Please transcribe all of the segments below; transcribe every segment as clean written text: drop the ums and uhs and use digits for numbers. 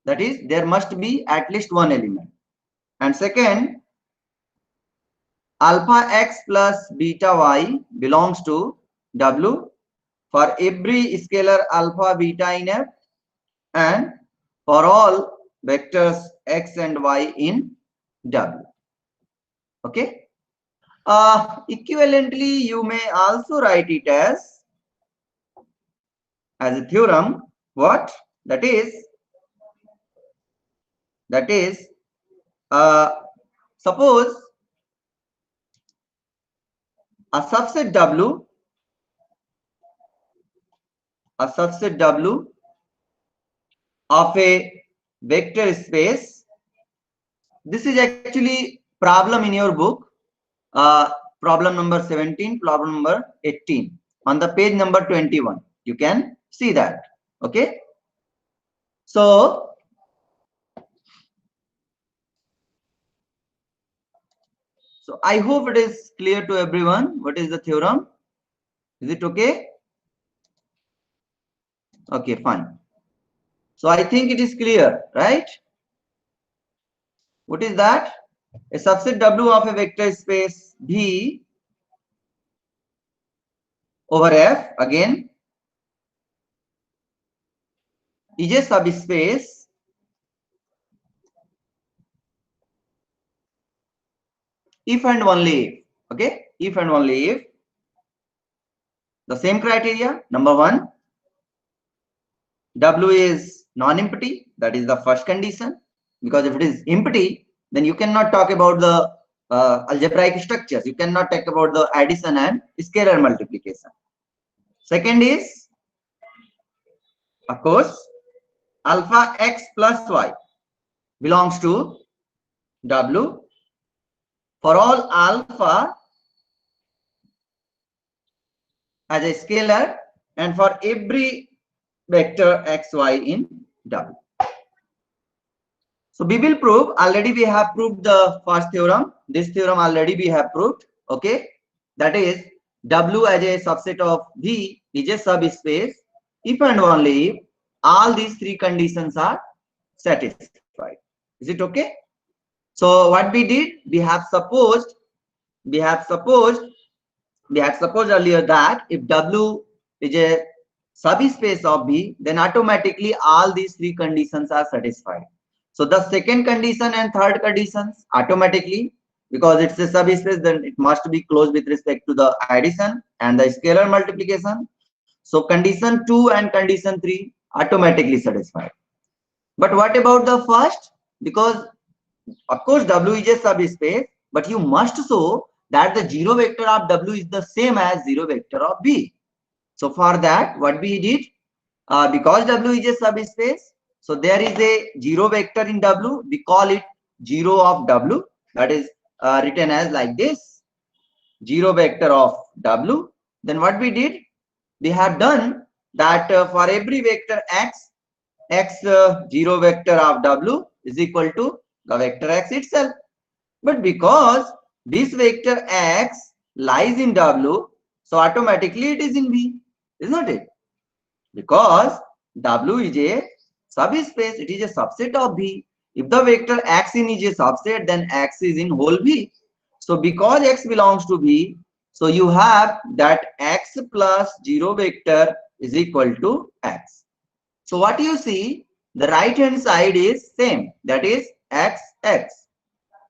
that is there must be at least one element. And second, alpha x plus beta y belongs to W for every scalar alpha, beta in F, and for all vectors x and y in W. Okay. Equivalently, you may also write it as a theorem. What? That is suppose a subset W of a vector space. This is actually problem in your book, problem number 17, problem number 18 on the page number 21. You can see that. Okay. So I hope it is clear to everyone. What is the theorem? Is it okay? Okay, fine. So I think it is clear, right? What is that? A subset W of a vector space V over F again is a subspace if and only if, okay, if and only if the same criteria. Number one, W is non-empty. That is the first condition, because if it is empty, then you cannot talk about the algebraic structures. You cannot talk about the addition and scalar multiplication. Second is, of course, alpha x plus y belongs to W for all alpha as a scalar and for every vector x, y in W. So we will prove, already we have proved the first theorem. This theorem already we have proved. Okay. That is W as a subset of V is a subspace if and only if all these three conditions are satisfied. Is it okay? So what we did, we had supposed earlier that if W is a subspace of V, then automatically all these three conditions are satisfied. So the second condition and third conditions automatically, because it's a subspace, then it must be closed with respect to the addition and the scalar multiplication. So condition 2 and condition 3 automatically satisfied. But what about the first? Because of course W is a subspace, but you must show that the zero vector of W is the same as zero vector of V. So for that, what we did, because W is a subspace, so there is a zero vector in W. We call it zero of W. That is written as like this, zero vector of W. Then what we did, we have done that for every vector x, zero vector of W is equal to the vector x itself. But because this vector x lies in W, so automatically it is in V, is not it? Because W is a subspace, it is a subset of V. If the vector x in is a subset, then x is in whole V. So because x belongs to V, so you have that x plus zero vector is equal to x. So what you see, the right hand side is same, that is x.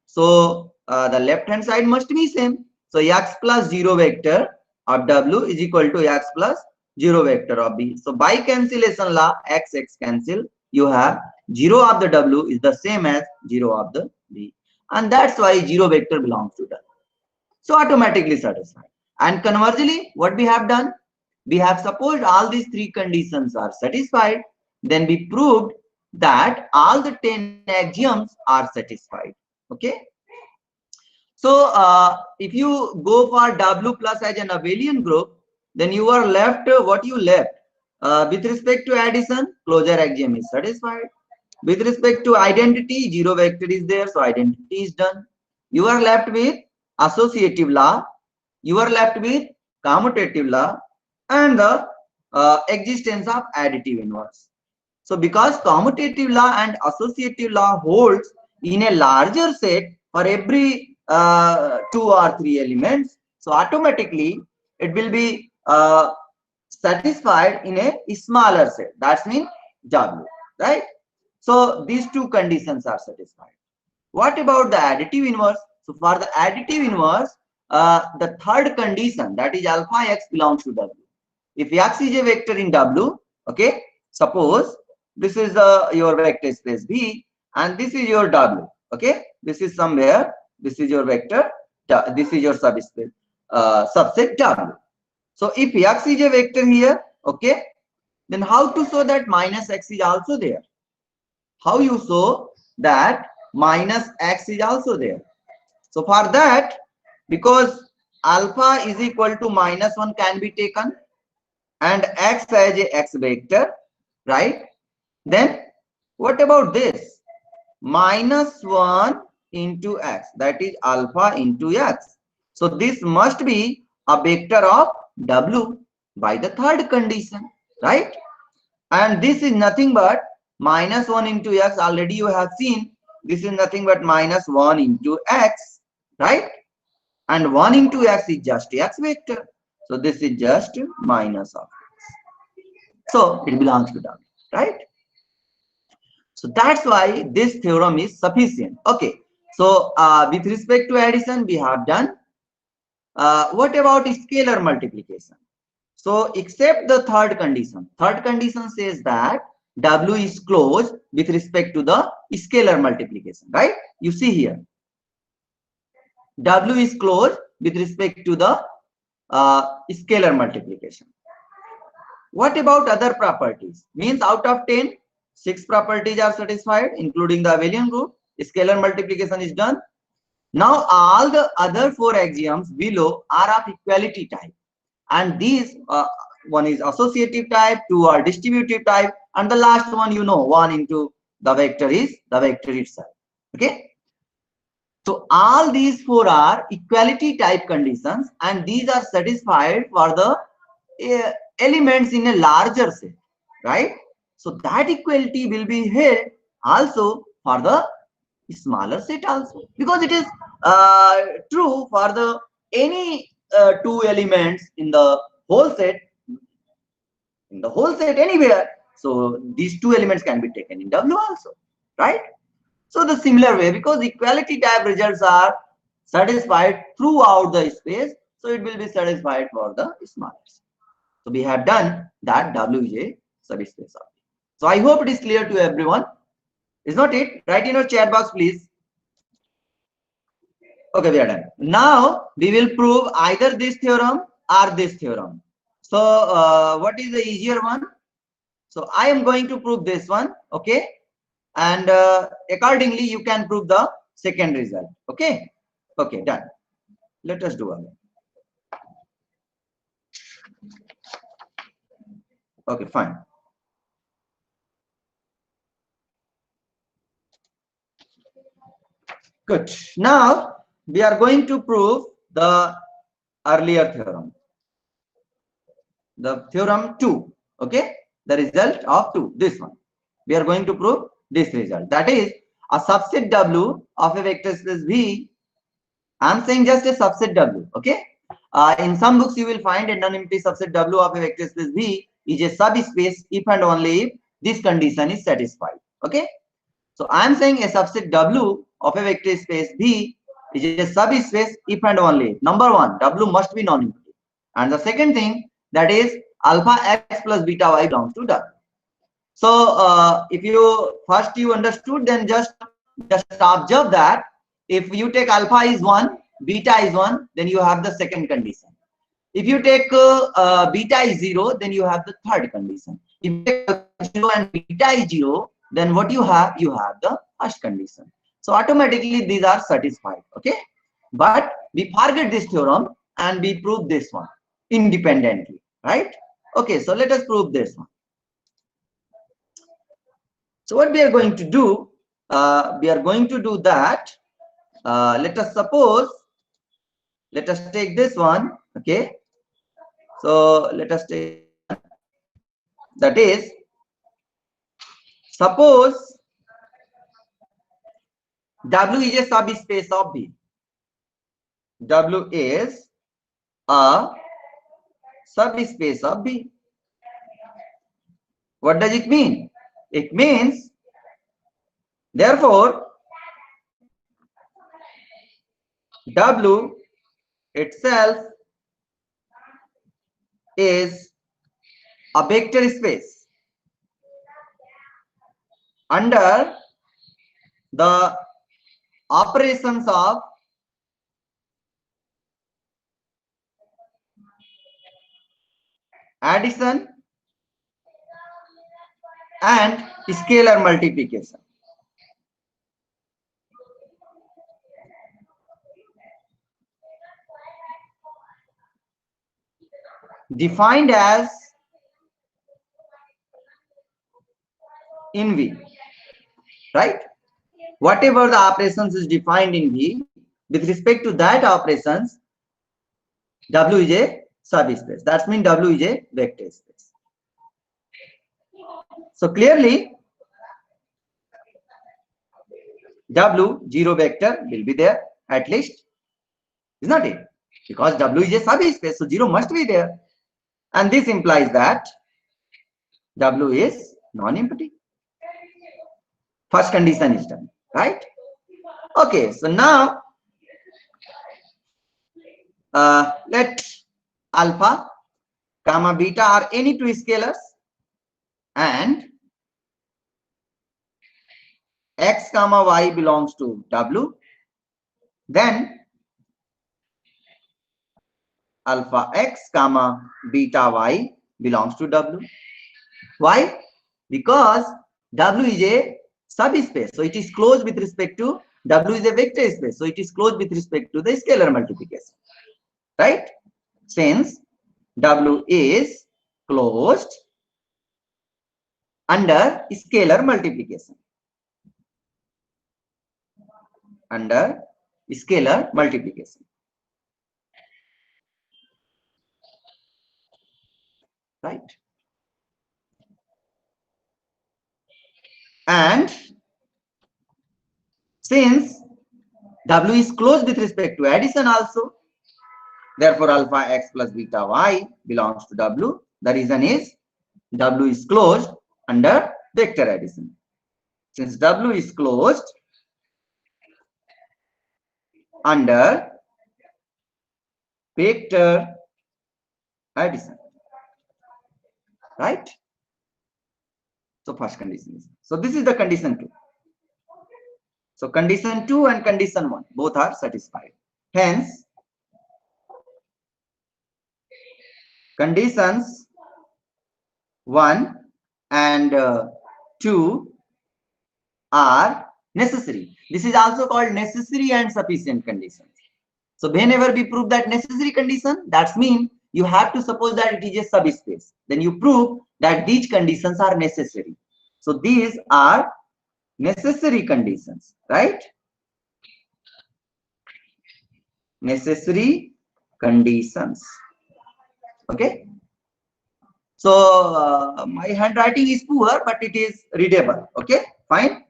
So the left hand side must be same. So x plus zero vector of W is equal to x plus zero vector of B. So by cancellation law, x cancel, you have zero of the W is the same as zero of the B. And that's why zero vector belongs to W. So automatically satisfied. And conversely, what we have done, we have supposed all these three conditions are satisfied. Then we proved that all the 10 axioms are satisfied. Okay. So if you go for W plus as an abelian group, then you are left what you left with respect to addition, closure axiom is satisfied. With respect to identity, zero vector is there, so identity is done. You are left with associative law, you are left with commutative law, and the existence of additive inverse. So because commutative law and associative law holds in a larger set for every 2 or 3 elements, so automatically it will be satisfied in a smaller set. That means W, right? So these two conditions are satisfied. What about the additive inverse? So for the additive inverse, the third condition, that is alpha x belongs to W. If x is a vector in W, okay, suppose this is your vector space V and this is your W, okay, this is somewhere, this is your vector, this is your subspace, subset W. So if x is a vector here, okay, then how to show that minus x is also there? How you show that minus x is also there? So for that, because alpha is equal to minus 1 can be taken and x as a x vector, right? Then what about this? Minus 1 into x, that is alpha into x. So this must be a vector of W by the third condition, right? And this is nothing but minus 1 into x. Already you have seen this is nothing but minus 1 into x, right? And 1 into x is just x vector. So this is just minus of x. So it belongs to W, right? So that's why this theorem is sufficient. Okay. So with respect to addition, we have done. What about scalar multiplication? So except the third condition says that W is closed with respect to the scalar multiplication, right? You see here, W is closed with respect to the scalar multiplication. What about other properties? Means out of 10, 6 properties are satisfied, including the abelian group. Scalar multiplication is done. Now all the other 4 axioms below are of equality type, and these one is associative type, 2 are distributive type, and the last one, you know, 1 into the vector is the vector itself. Okay. So all these 4 are equality type conditions, and these are satisfied for the elements in a larger set, right? So that equality will be held also for the smaller set also, because it is true for the any 2 elements in the whole set, anywhere. So these 2 elements can be taken in W also, right? So the similar way, because equality type results are satisfied throughout the space, so it will be satisfied for the smallest. So we have done that W is a subspace of V. So I hope it is clear to everyone. Is not it? Write in your chat box, please. Okay, we are done. Now we will prove either this theorem or this theorem. So what is the easier one? So I am going to prove this one, okay? And accordingly you can prove the second result. Okay. Okay, done. Let us do again. Okay, fine. Good. Now we are going to prove the earlier theorem, the theorem 2. Okay, the result of 2, this one. We are going to prove this result, that is a subset W of a vector space V. I'm saying just a subset W. Okay. In some books you will find anonymity subset W of a vector space V is a subspace if and only if this condition is satisfied. Okay. So I'm saying a subset W of a vector space V is a subspace if and only if, number one, W must be non-empty, and the second thing, that is alpha x plus beta y belongs to W. So if you first you understood, then just observe that if you take alpha is 1, beta is 1, then you have the second condition. If you take beta is 0, then you have the third condition. If you take 0 and beta is 0, then what you have? You have the first condition. So automatically these are satisfied. Okay. But we forget this theorem and we prove this one independently, right? Okay. So let us prove this one. So what we are going to do? We are going to do that. Let us suppose. Let us take this one. Okay. So let us take that is Suppose W is a subspace of B. W is a subspace of B. What does it mean? It means, therefore, W itself is a vector space under the operations of addition and scalar multiplication. Defined as in V, right? Whatever the operations is defined in V, with respect to that operations, W is a subspace. That means W is a vector space. So clearly, W zero vector will be there at least, is not it? Because W is a subspace, so zero must be there. And this implies that W is non-empty. First condition is done, right? Okay, so now let alpha, gamma, beta are any two scalars and x comma y belongs to W. Then alpha x comma beta y belongs to W. Why? Because W is a subspace, so it is closed with respect to W is a vector space, so it is closed with respect to the scalar multiplication, right? Since W is closed under scalar multiplication, under scalar multiplication, right? And since W is closed with respect to addition also, therefore alpha x plus beta y belongs to W. The reason is W is closed under vector addition. Since W is closed under vector addition, right? So first condition is, so this is the condition 2. So condition 2 and condition 1 both are satisfied. Hence, conditions 1 and 2 are necessary. This is also called necessary and sufficient conditions. So whenever we prove that necessary condition, that means you have to suppose that it is a subspace. Then you prove that these conditions are necessary. So these are necessary conditions, right? Necessary conditions. Okay. So my handwriting is poor, but it is readable. Okay, fine.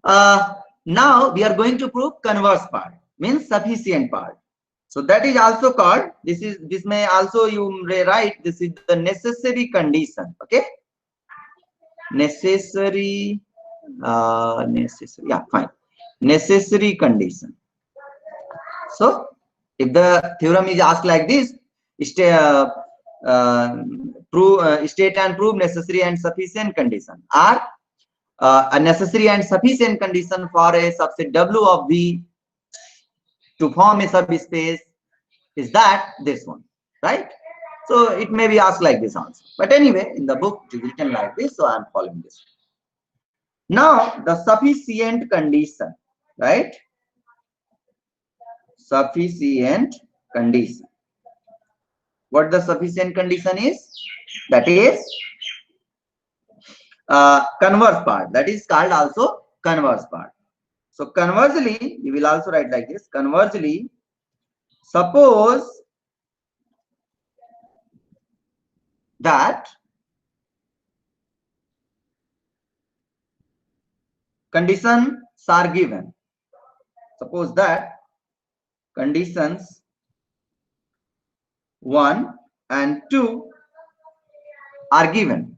Now we are going to prove converse part, means sufficient part. So that is also called, this may also you may write, this is the necessary condition. Okay, necessary, yeah, fine, necessary condition. So if the theorem is asked like this, state and prove necessary and sufficient condition are a necessary and sufficient condition for a subset W of V to form a subspace is that this one, right? So it may be asked like this also. But anyway, in the book it is written like this, so I am following this. Now the sufficient condition, right? Sufficient condition. What the sufficient condition is? That is converse part. That is called also converse part. So conversely, you will also write like this. Conversely, suppose that conditions are given. Suppose that conditions 1 and 2 are given.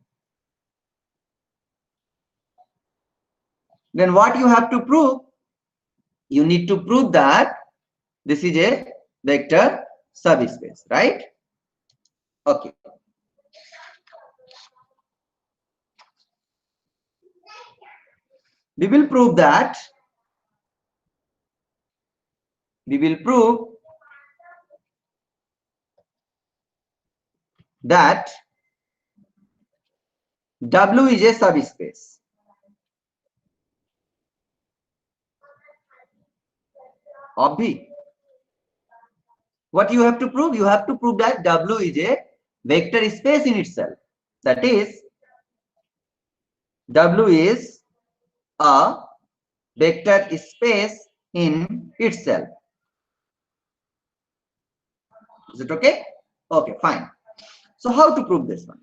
Then what you have to prove? You need to prove that this is a vector subspace, right? Okay. We will prove that W is a subspace of V. What you have to prove? You have to prove that W is a vector space in itself. That is, W is a vector space in itself. Is it okay? Okay, fine. So how to prove this one?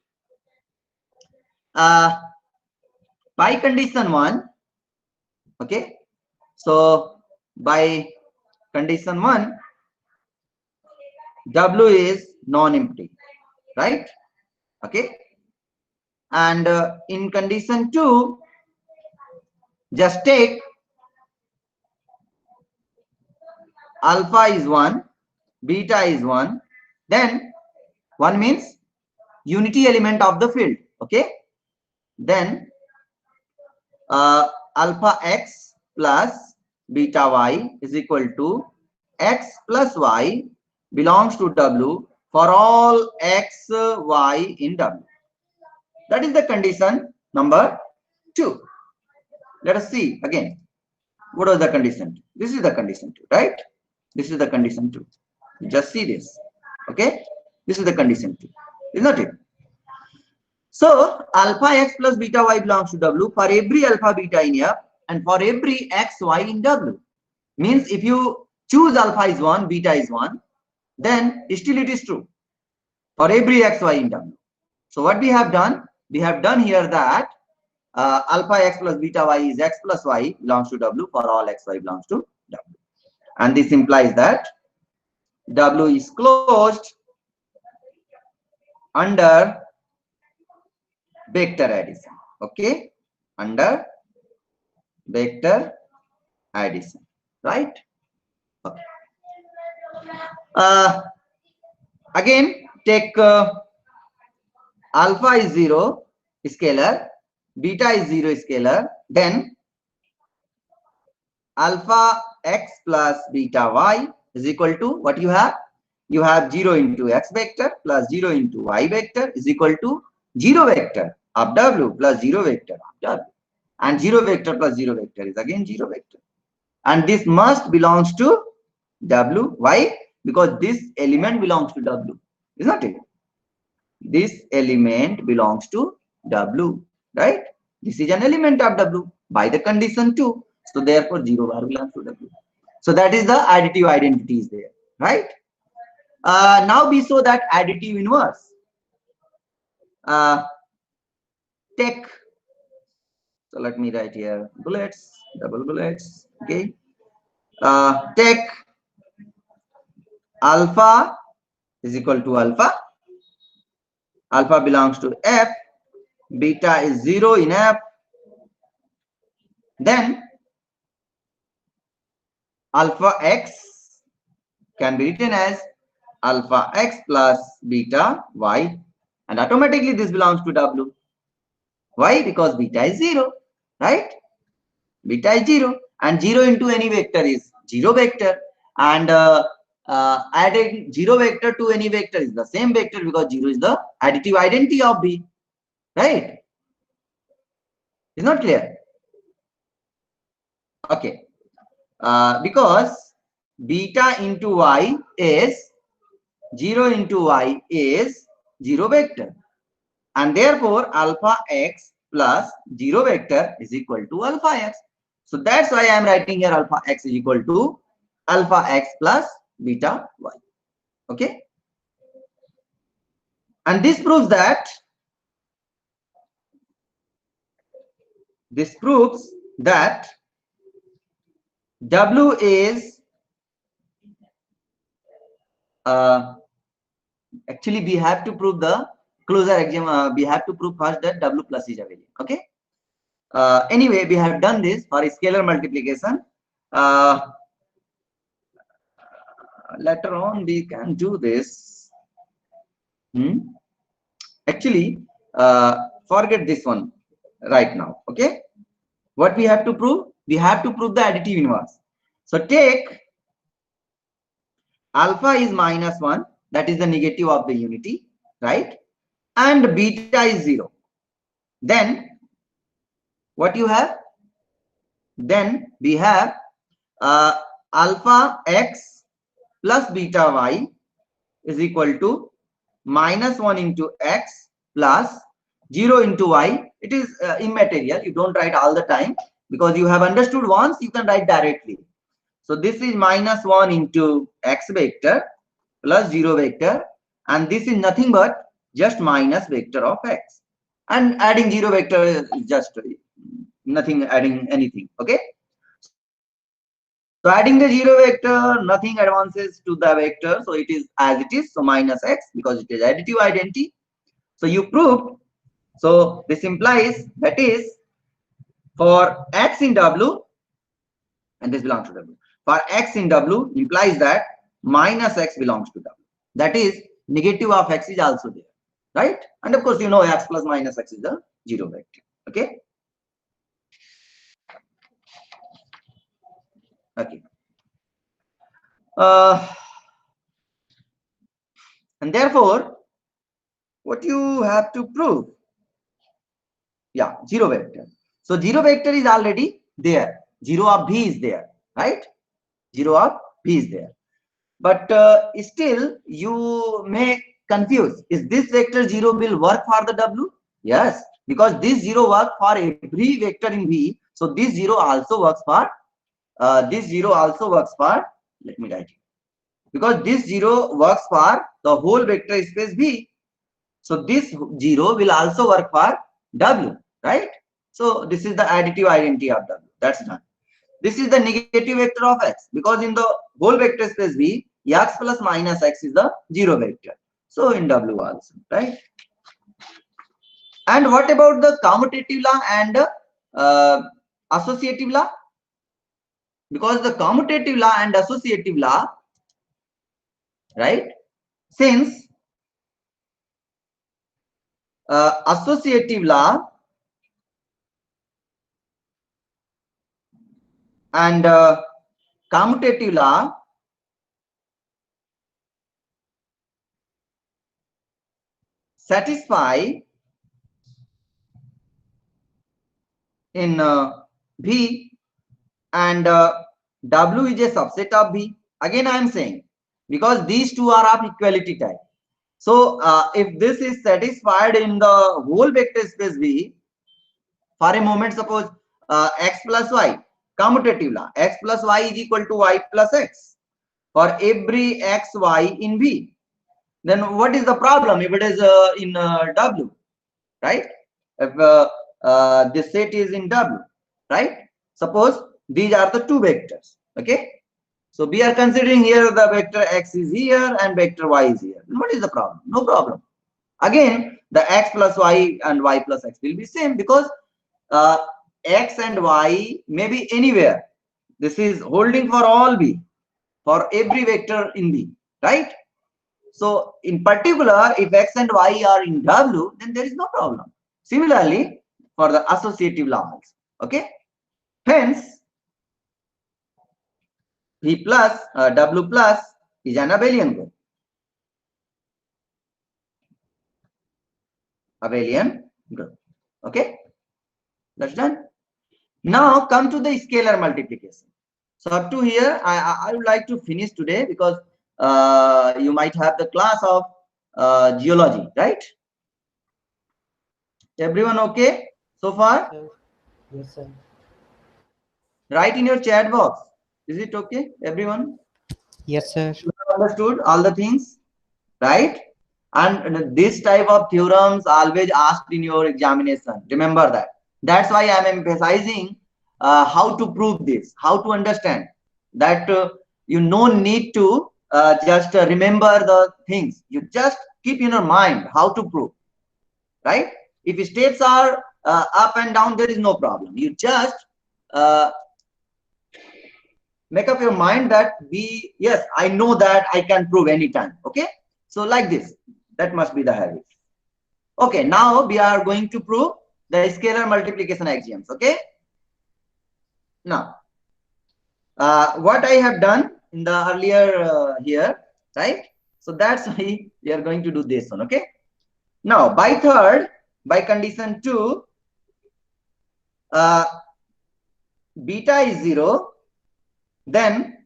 By condition 1, okay. So by condition 1, W is non-empty, right? Okay. And in condition 2, just take alpha is 1, beta is 1, then 1 means unity element of the field, okay. Then alpha x plus beta y is equal to x plus y belongs to W for all x, y in W. That is the condition number 2. Let us see again. What was the condition? This is the condition 2, right? This is the condition 2. Just see this. Okay? This is the condition 2. Is not it? So alpha x plus beta y belongs to W for every alpha beta in F and for every x y in W. Means if you choose alpha is 1, beta is 1, then still it is true for every x y in W. So what we have done? We have done here that alpha x plus beta y is x plus y belongs to W for all x y belongs to W. And this implies that W is closed under vector addition. Okay, under vector addition, right? Okay. Again, take alpha is 0 scalar, beta is 0 scalar, then alpha x plus beta y is equal to what you have? You have 0 into x vector plus 0 into y vector is equal to 0 vector of W plus 0 vector of W. And 0 vector plus 0 vector is again 0 vector. And this must belongs to W. Why? Because this element belongs to W. Is not it? This element belongs to W, right? This is an element of W by the condition 2. So therefore 0 bar belongs to W. So that is the additive identity is there, right? Now we show that additive inverse. Take, so let me write here bullets, double bullets, okay. Take alpha is equal to alpha. Alpha belongs to F, beta is 0 in F. Then alpha x can be written as alpha x plus beta y, and automatically this belongs to W. Why? Because beta is 0, right? Beta is 0 and 0 into any vector is 0 vector, and adding 0 vector to any vector is the same vector because 0 is the additive identity of B, right? Is not clear? Okay. Because beta into y is 0 into y is 0 vector, and therefore alpha x plus 0 vector is equal to alpha x. So that's why I am writing here alpha x is equal to alpha x plus beta y. Okay. And this proves that that W is actually we have to prove the closure axiom. We have to prove first that W plus is abelian. Okay. Anyway, we have done this for scalar multiplication. Later on we can do this. Actually, forget this one right now. Okay. What we have to prove? We have to prove the additive inverse. So take alpha is -1, that is the negative of the unity, right? And beta is 0. Then what you have? Then we have alpha x plus beta y is equal to -1 into x plus 0 into y. It is immaterial. You don't write all the time because you have understood once, you can write directly. So this is -1 into x vector plus 0 vector, and this is nothing but just minus vector of x, and adding 0 vector is just nothing, adding anything. Okay, so adding the 0 vector, nothing advances to the vector, so it is as it is. So minus x, because it is additive identity. So you proved. So this implies, that is, for x in W, and this belongs to W, for x in W implies that minus x belongs to W. That is, negative of x is also there, right? And of course, you know x plus minus x is the 0 vector. Okay. Okay. And therefore, what you have to prove? Yeah, 0 vector. So 0 vector is already there. 0 of B is there, right? 0 of B is there. But still, you may confuse. Is this vector 0 will work for the W? Yes, because this 0 works for every vector in V. So this 0 also works for this 0 also works for, let me write it, because this 0 works for the whole vector space V. So this 0 will also work for W, right? So this is the additive identity of W. That's done. This is the negative vector of x, because in the whole vector space V, x plus minus x is the 0 vector. So in W also, right? And what about the commutative law and associative law? Because the commutative law and associative law, right? Since associative law and commutative law satisfy in V, and W is a subset of V. Again, I am saying, because these two are of equality type. So if this is satisfied in the whole vector space V, for a moment, suppose x plus y, commutative law, x plus y is equal to y plus x for every x, y in V. Then what is the problem if it is in W, right? If this set is in W, right? Suppose these are the two vectors. Okay, so we are considering here the vector x is here and vector y is here. What is the problem? No problem. Again, the x plus y and y plus x will be same, because x and y may be anywhere. This is holding for all V, for every vector in V, right? So in particular, if x and y are in W, then there is no problem. Similarly, for the associative laws, okay? Hence, V plus W plus is an abelian group. Abelian group. Okay, that's done. Now come to the scalar multiplication. So up to here, I would like to finish today, because you might have the class of geology, right? Everyone okay so far? Yes, sir. Write in your chat box. Is it okay, everyone? Yes, sir. You have understood all the things, right? And this type of theorems always asked in your examination. Remember that. That's why I am emphasizing how to prove this, how to understand that. You no need to just remember the things. You just keep in your mind how to prove, right? If steps are up and down, there is no problem. You just make up your mind that yes, I know that I can prove anytime. Okay, so like this, that must be the habit. Okay, now we are going to prove the scalar multiplication axioms. Okay, now what I have done in the earlier here, right? So that's why we are going to do this one. Okay, now by third, by condition 2, beta is 0, then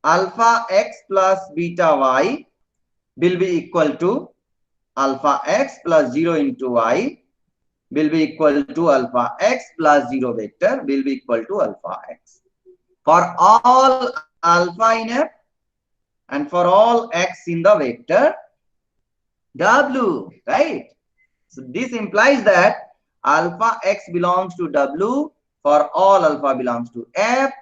alpha x plus beta y will be equal to alpha x plus 0 into y will be equal to alpha x plus 0 vector will be equal to alpha x for all alpha in F and for all x in the vector W, right? So this implies that alpha x belongs to W for all alpha belongs to F,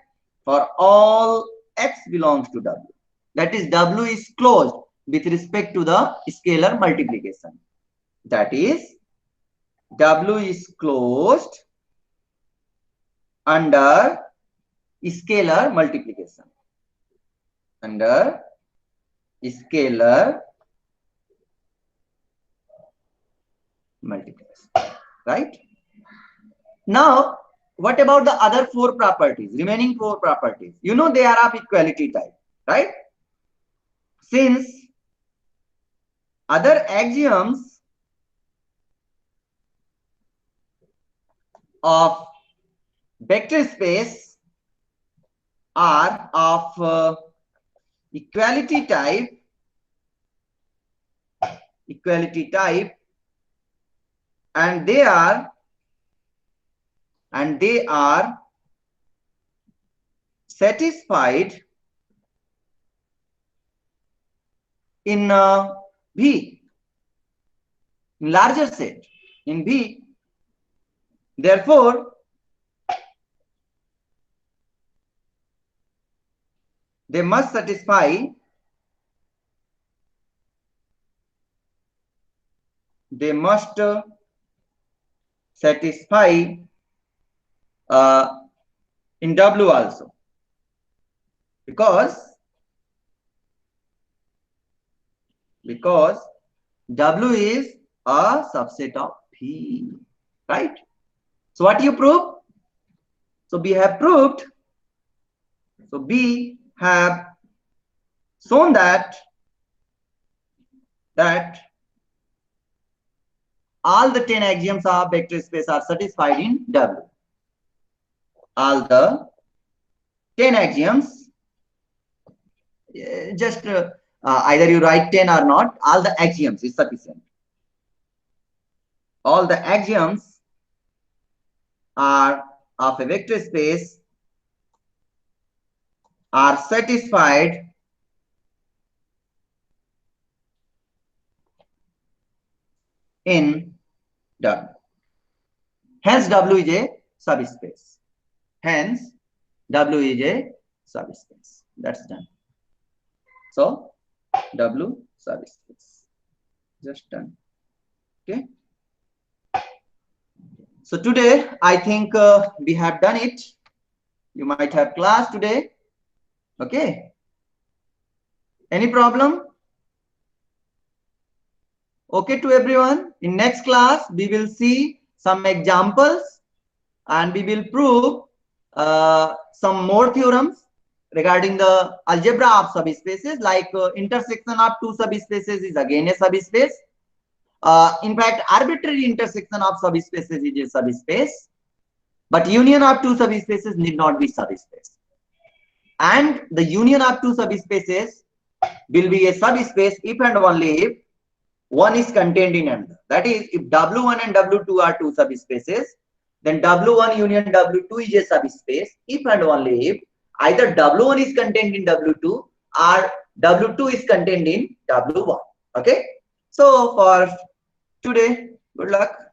for all x belongs to W. That is, W is closed with respect to the scalar multiplication. That is, W is closed under scalar multiplication. Under scalar multiplication, right? Now, what about the other 4 properties, remaining 4 properties? You know they are of equality type, right? Since other axioms of vector space are of equality type, and they are satisfied in V, in larger set, in V. Therefore, they must satisfy in W also, because W is a subset of P, right? So what do you prove? So we have proved, so we have shown that all the 10 axioms of vector space are satisfied in W. All the 10 axioms, just either you write 10 or not, all the axioms is sufficient. All the axioms are of a vector space are satisfied in W. Hence, W is a subspace. Hence, W is a subspace. That's done. So, W subspace. Just done. Okay. So, today, I think we have done it. You might have class today. Okay. Any problem? Okay to everyone. In next class, we will see some examples and we will prove some more theorems regarding the algebra of subspaces, like intersection of 2 subspaces is again a subspace. In fact, arbitrary intersection of subspaces is a subspace, but union of 2 subspaces need not be subspace. And the union of 2 subspaces will be a subspace if and only if one is contained in another. That is, if W1 and W2 are 2 subspaces, then W1 union W2 is a subspace if and only if either W1 is contained in W2 or W2 is contained in W1. Okay. So for today, good luck.